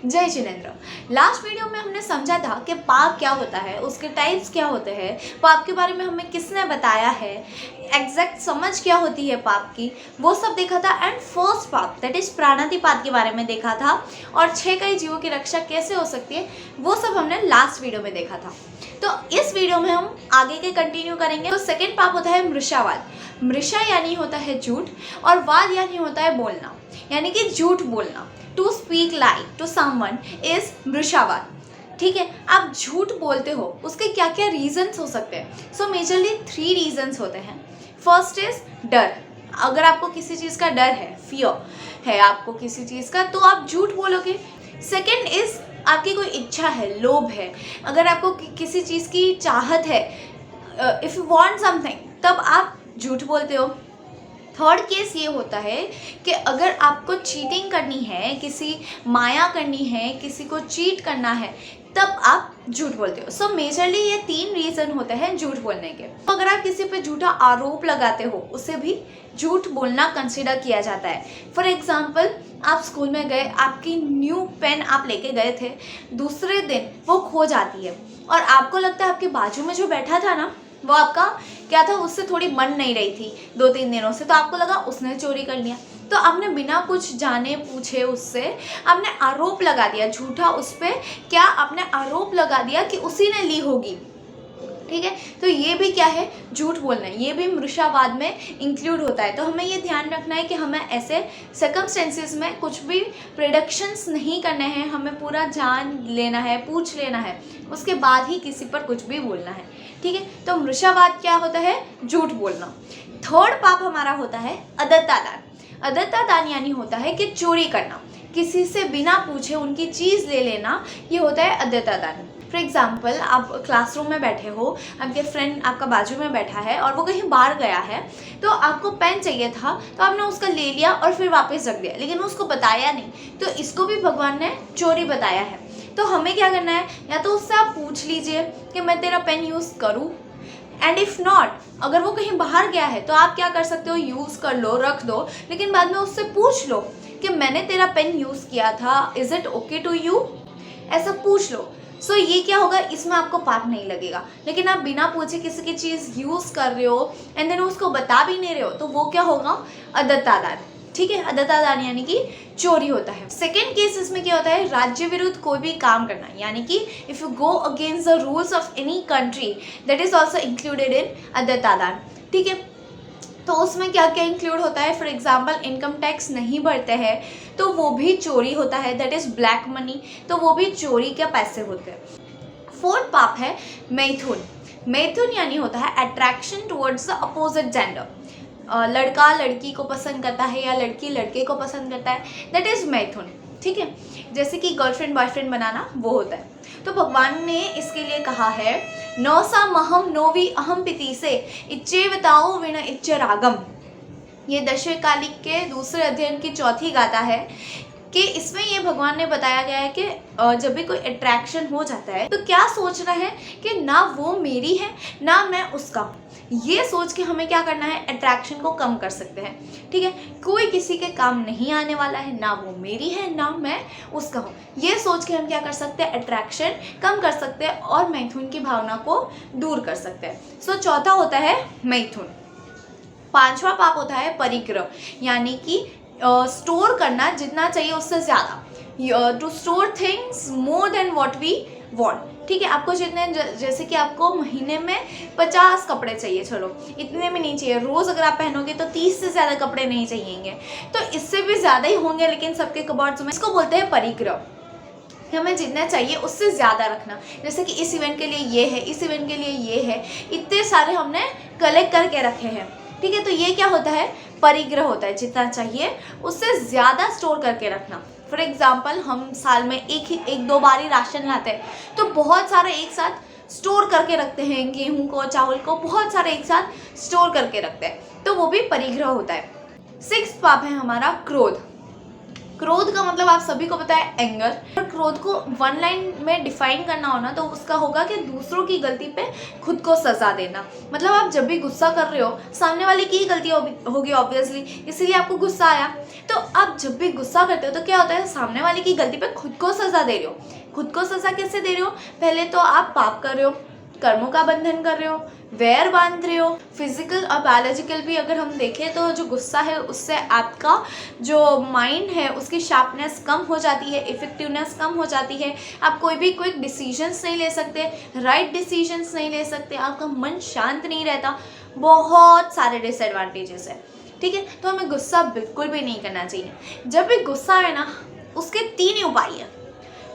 जय Jinendra. Last video में हमने समझा था कि पाप क्या होता है, उसके टाइप्स क्या होते हैं, पाप के बारे में हमें किसने बताया है, एग्जैक्ट समझ क्या होती है पाप की, वो सब देखा था। एंड फर्स्ट पाप दैट इज प्राणातिपात के बारे में देखा था, और 6 कई जीवों की रक्षा कैसे हो सकती है वो सब हमने लास्ट वीडियो में देखा था। तो इस वीडियो में हम आगे के कंटिन्यू करेंगे। तो सेकेंड पाप होता है मृषावाद। मृषा यानी होता है झूठ, और वाद यानी होता है बोलना, यानी कि झूठ बोलना। To speak lie to someone is मृषावाद। ठीक है, आप झूठ बोलते हो, उसके क्या क्या रीजंस हो सकते हैं। सो मेजरली 3 रीजंस होते हैं। फर्स्ट इज डर। अगर आपको किसी चीज़ का डर है, फियर है आपको किसी चीज़ का, तो आप झूठ बोलोगे। सेकेंड इज आपकी कोई इच्छा है, लोभ है, अगर आपको किसी चीज़ की चाहत है, इफ़ यू वांट समथिंग, तब आप झूठ बोलते हो। थर्ड केस ये होता है कि अगर आपको चीटिंग करनी है, किसी माया करनी है, किसी को चीट करना है, तब आप झूठ बोलते हो। सो मेजरली ये 3 रीज़न होते हैं झूठ बोलने के। तो अगर आप किसी पे झूठा आरोप लगाते हो, उसे भी झूठ बोलना कंसिडर किया जाता है। फॉर एग्जाम्पल, आप स्कूल में गए, आपकी न्यू पेन आप लेके गए थे, दूसरे दिन वो खो जाती है, और आपको लगता है आपके बाजू में जो बैठा था ना, वो आपका क्या था, उससे थोड़ी मन नहीं रही थी 2-3 दिनों से, तो आपको लगा उसने चोरी कर लिया। तो आपने बिना कुछ जाने पूछे उससे आपने आरोप लगा दिया झूठा उस पर, क्या आपने आरोप लगा दिया कि उसी ने ली होगी। ठीक है, तो ये भी क्या है, झूठ बोलना है, ये भी मृषावाद में इंक्लूड होता है। तो हमें ये ध्यान रखना है कि हमें ऐसे सर्कमस्टेंसेस में कुछ भी प्रेडिक्शंस नहीं करने हैं, हमें पूरा जान लेना है, पूछ लेना है, उसके बाद ही किसी पर कुछ भी बोलना है। ठीक है, तो मृषावाद क्या होता है, झूठ बोलना। थर्ड पाप हमारा होता है अदत्तादान। अदत्तादान यानी होता है कि चोरी करना, किसी से बिना पूछे उनकी चीज़ ले लेना, ये होता है अदत्तादान। फॉर एग्जाम्पल, आप क्लासरूम में बैठे हो, आपके फ्रेंड आपका बाजू में बैठा है और वो कहीं बाहर गया है, तो आपको पेन चाहिए था, तो आपने उसका ले लिया और फिर वापस रख दिया, लेकिन उसको बताया नहीं। तो इसको भी भगवान ने चोरी बताया है। तो हमें क्या करना है, या तो उससे आप पूछ लीजिए कि मैं तेरा पेन यूज़ करूँ, एंड इफ़ नॉट, अगर वो कहीं बाहर गया है तो आप क्या कर सकते हो, यूज़ कर लो, रख दो, लेकिन बाद में उससे पूछ लो कि मैंने तेरा पेन यूज़ किया था, is it okay to you, ऐसा पूछ लो। सो ये क्या होगा, इसमें आपको पाप नहीं लगेगा। लेकिन आप बिना पूछे किसी की चीज़ यूज़ कर रहे हो एंड देन उसको बता भी नहीं रहे हो, तो वो क्या होगा, अदत्तादान। ठीक है, अदत्तादान यानी कि चोरी होता है। सेकेंड केस इसमें क्या होता है, राज्य विरुद्ध कोई भी काम करना, यानी कि if you go against the rules of any country, that is also included in अदत्तादान। ठीक है, तो उसमें क्या क्या इंक्लूड होता है, फॉर एग्जाम्पल इनकम टैक्स नहीं भरते हैं तो वो भी चोरी होता है, दैट इज़ ब्लैक मनी, तो वो भी चोरी के पैसे होते हैं। फोर्थ पाप है मैथुन। मैथुन यानी होता है attraction towards the opposite gender. लड़का लड़की को पसंद करता है या लड़की लड़के को पसंद करता है, दैट इज़ मैथुन। ठीक है, जैसे कि गर्लफ्रेंड बॉयफ्रेंड बनाना, वो होता है। तो भगवान ने इसके लिए कहा है, नौसा महम नोवी अहम पिति से इच्चे बताओ विण इच्चे रागम। ये दशवें कालिक के दूसरे अध्ययन की चौथी गाथा है कि इसमें ये भगवान ने बताया गया है कि जब भी कोई अट्रैक्शन हो जाता है तो क्या सोचना है कि ना वो मेरी है ना मैं उसका हूँ। ये सोच के हमें क्या करना है, अट्रैक्शन को कम कर सकते हैं। ठीक है, कोई किसी के काम नहीं आने वाला है, ना वो मेरी है ना मैं उसका हूँ। ये सोच के हम क्या कर सकते हैं, अट्रैक्शन कम कर सकते हैं और मैथुन की भावना को दूर कर सकते हैं। सो चौथा होता है मैथुन। पांचवा पाप होता है परिग्रह, यानी कि स्टोर करना, जितना चाहिए उससे ज़्यादा, to store things more than what we want. ठीक है, आपको जितने, जैसे कि आपको महीने में 50 कपड़े चाहिए, चलो इतने में नहीं चाहिए, रोज़ अगर आप पहनोगे तो 30 से ज़्यादा कपड़े नहीं चाहिएंगे, तो इससे भी ज़्यादा ही होंगे, लेकिन सबके कबर्ड्स में। इसको बोलते हैं परिग्रह, हमें जितना चाहिए उससे ज़्यादा रखना। जैसे कि इस इवेंट के लिए ये है, इस इवेंट के लिए ये है, इतने सारे हमने कलेक्ट करके रखे हैं। ठीक है, तो ये क्या होता है, परिग्रह होता है, जितना चाहिए उससे ज़्यादा स्टोर करके रखना। फॉर एग्जाम्पल, हम साल में एक दो बार ही राशन लाते हैं, तो बहुत सारे एक साथ स्टोर करके रखते हैं, गेहूं को, चावल को बहुत सारे एक साथ स्टोर करके रखते हैं, तो वो भी परिग्रह होता है। 6th पाप है हमारा क्रोध। क्रोध का मतलब आप सभी को पता है एंगर। और क्रोध को वन लाइन में डिफाइन करना हो ना तो उसका होगा कि दूसरों की गलती पे खुद को सजा देना। मतलब आप जब भी गुस्सा कर रहे हो, सामने वाले की ही गलती होगी ऑब्वियसली, इसीलिए आपको गुस्सा आया। तो आप जब भी गुस्सा करते हो तो क्या होता है, सामने वाले की गलती पे खुद को सजा दे रहे हो। खुद को सजा कैसे दे रहे हो, पहले तो आप पाप कर रहे हो, कर्मों का बंधन कर रहे हो, वैर बांध रहे हो। फिजिकल और बायोलॉजिकल भी अगर हम देखें तो जो गुस्सा है उससे आपका जो माइंड है उसकी शार्पनेस कम हो जाती है, इफेक्टिवनेस कम हो जाती है। आप कोई भी क्विक डिसीजंस नहीं ले सकते, राइट डिसीजंस नहीं ले सकते, आपका मन शांत नहीं रहता। बहुत सारे डिसएडवांटेजेस है, ठीक है। तो हमें गुस्सा बिल्कुल भी नहीं करना चाहिए। जब भी गुस्सा है ना, उसके 3 ही उपाय है,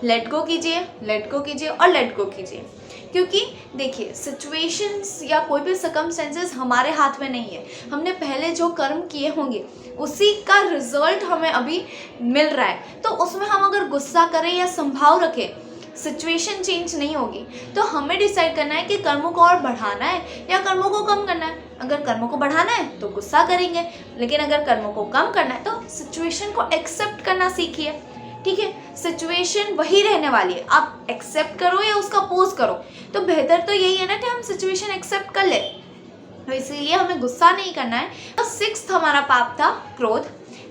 लेट गो कीजिए, लेट गो कीजिए और लेट गो कीजिए। क्योंकि देखिए सिचुएशंस या कोई भी सर्कमस्टेंसेस हमारे हाथ में नहीं है। हमने पहले जो कर्म किए होंगे उसी का रिजल्ट हमें अभी मिल रहा है। तो उसमें हम अगर गुस्सा करें या संभाव रखें, सिचुएशन चेंज नहीं होगी। तो हमें डिसाइड करना है कि कर्मों को और बढ़ाना है या कर्मों को कम करना है। अगर कर्मों को बढ़ाना है तो गुस्सा करेंगे, लेकिन अगर कर्मों को कम करना है तो सिचुएशन को एक्सेप्ट करना सीखिए, ठीक है। सिचुएशन वही रहने वाली है, आप एक्सेप्ट करो या उसका अपोज करो। तो बेहतर तो यही है ना कि हम सिचुएशन एक्सेप्ट कर ले, तो इसीलिए हमें गुस्सा नहीं करना है। तो 6th हमारा पाप था क्रोध।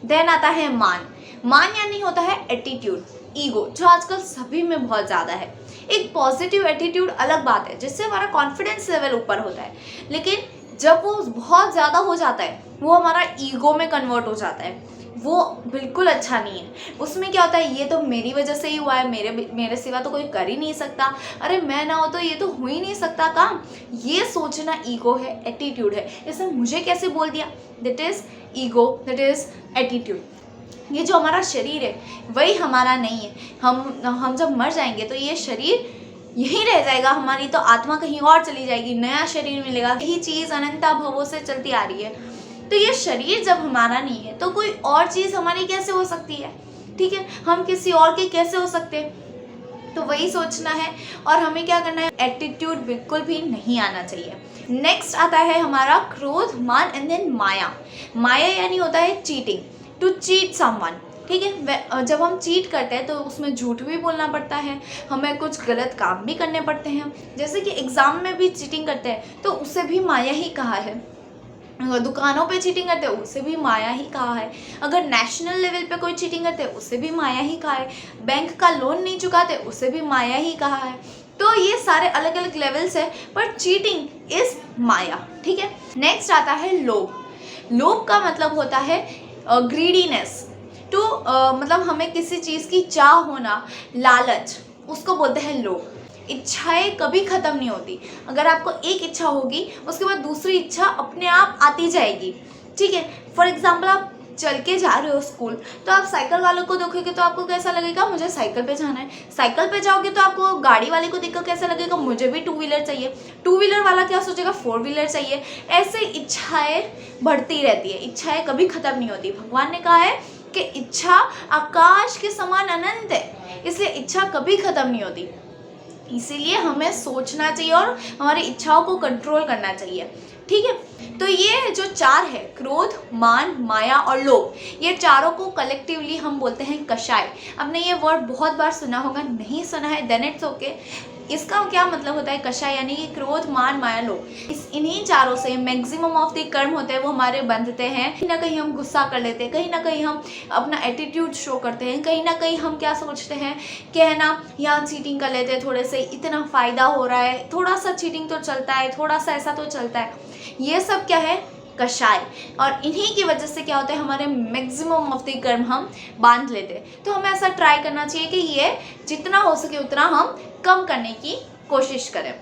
देन आता है मान। मान यानी होता है एटीट्यूड, ईगो, जो आजकल सभी में बहुत ज़्यादा है। एक पॉजिटिव एटीट्यूड अलग बात है जिससे हमारा कॉन्फिडेंस लेवल ऊपर होता है, लेकिन जब वो बहुत ज़्यादा हो जाता है वो हमारा ईगो में कन्वर्ट हो जाता है, वो बिल्कुल अच्छा नहीं है। उसमें क्या होता है, ये तो मेरी वजह से ही हुआ है, मेरे सिवा तो कोई कर ही नहीं सकता, अरे मैं ना हो तो ये तो हो ही नहीं सकता काम। ये सोचना ईगो है, एटीट्यूड है। इसने मुझे कैसे बोल दिया, that is ego, that is attitude. ये जो हमारा शरीर है वही हमारा नहीं है। हम जब मर जाएंगे तो ये शरीर यहीं रह जाएगा, हमारी तो आत्मा कहीं और चली जाएगी, नया शरीर मिलेगा। यही चीज़ अनंता भवों से चलती आ रही है। तो ये शरीर जब हमारा नहीं है तो कोई और चीज़ हमारी कैसे हो सकती है, ठीक है। हम किसी और के कैसे हो सकते हैं, तो वही सोचना है। और हमें क्या करना है, एटीट्यूड बिल्कुल भी नहीं आना चाहिए। नेक्स्ट आता है हमारा क्रोध, मान एंड देन माया। माया यानी होता है चीटिंग, टू चीट समवन, ठीक है। जब हम चीट करते हैं तो उसमें झूठ भी बोलना पड़ता है, हमें कुछ गलत काम भी करने पड़ते हैं। जैसे कि एग्ज़ाम में भी चीटिंग करते हैं तो उसे भी माया ही कहा है। दुकानों पे चीटिंग करते हैं उसे भी माया ही कहा है। अगर नेशनल लेवल पे कोई चीटिंग करते हैं उसे भी माया ही कहा है। बैंक का लोन नहीं चुकाते उसे भी माया ही कहा है। तो ये सारे अलग अलग लेवल्स है, पर चीटिंग इज माया, ठीक है। नेक्स्ट आता है लोभ। लोभ का मतलब होता है ग्रीडीनेस, टू मतलब हमें किसी चीज़ की चाह होना, लालच, उसको बोलते हैं लोभ। इच्छाएं कभी ख़त्म नहीं होती। अगर आपको एक इच्छा होगी उसके बाद दूसरी इच्छा अपने आप आती जाएगी, ठीक है। फॉर एग्जांपल आप चल के जा रहे हो स्कूल, तो आप साइकिल वालों को देखोगे तो आपको कैसा लगेगा, मुझे साइकिल पे जाना है। साइकिल पे जाओगे तो आपको गाड़ी वाले को देखकर कैसा लगेगा, मुझे भी 2 व्हीलर चाहिए। 2 व्हीलर वाला क्या सोचेगा, 4 व्हीलर चाहिए। ऐसे इच्छाएं बढ़ती रहती है, इच्छाएं कभी ख़त्म नहीं होती। भगवान ने कहा है कि इच्छा आकाश के समान अनंत है, इसलिए इच्छा कभी ख़त्म नहीं होती। इसीलिए हमें सोचना चाहिए और हमारी इच्छाओं को कंट्रोल करना चाहिए, ठीक है। तो ये जो 4 है, क्रोध, मान, माया और लोभ, ये चारों को कलेक्टिवली हम बोलते हैं कषाय। आपने ये वर्ड बहुत बार सुना होगा, नहीं सुना है देन इट्स ओके। इसका क्या मतलब होता है कषाय, यानी कि क्रोध, मान, माया, लोभ। इन्हीं चारों से मैक्सिमम ऑफ द कर्म होते हैं वो हमारे बंधते हैं। कहीं ना कहीं हम गुस्सा कर लेते हैं, कहीं ना कहीं हम अपना एटीट्यूड शो करते हैं, कहीं ना कहीं हम क्या सोचते हैं कि है ना यहाँ चीटिंग कर लेते हैं, थोड़े से इतना फ़ायदा हो रहा है, थोड़ा सा चीटिंग तो चलता है, थोड़ा सा ऐसा तो चलता है। ये सब क्या है, कषाय। और इन्हीं की वजह से क्या होता है, हमारे मैक्सिमम ऑफ द कर्म हम बांध लेते हैं। तो हमें ऐसा ट्राई करना चाहिए कि ये जितना हो सके उतना हम कम करने की कोशिश करें।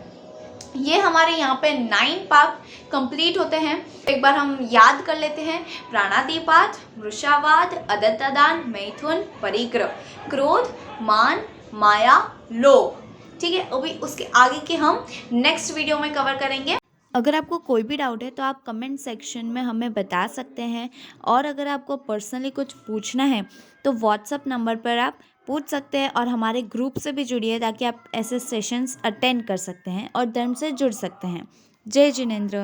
ये हमारे यहाँ पे 9 पाप कंप्लीट होते हैं। एक बार हम याद कर लेते हैं। प्राणातिपात, वृषावाद, अदत्तदान, मैथुन, परिग्रह, क्रोध, मान, माया, लोभ, ठीक है। अभी उसके आगे के हम नेक्स्ट वीडियो में कवर करेंगे। अगर आपको कोई भी डाउट है तो आप कमेंट सेक्शन में हमें बता सकते हैं, और अगर आपको पर्सनली कुछ पूछना है तो व्हाट्सएप नंबर पर आप पूछ सकते हैं, और हमारे ग्रुप से भी जुड़िए ताकि आप ऐसे सेशंस अटेंड कर सकते हैं और धर्म से जुड़ सकते हैं। जय जिनेंद्र।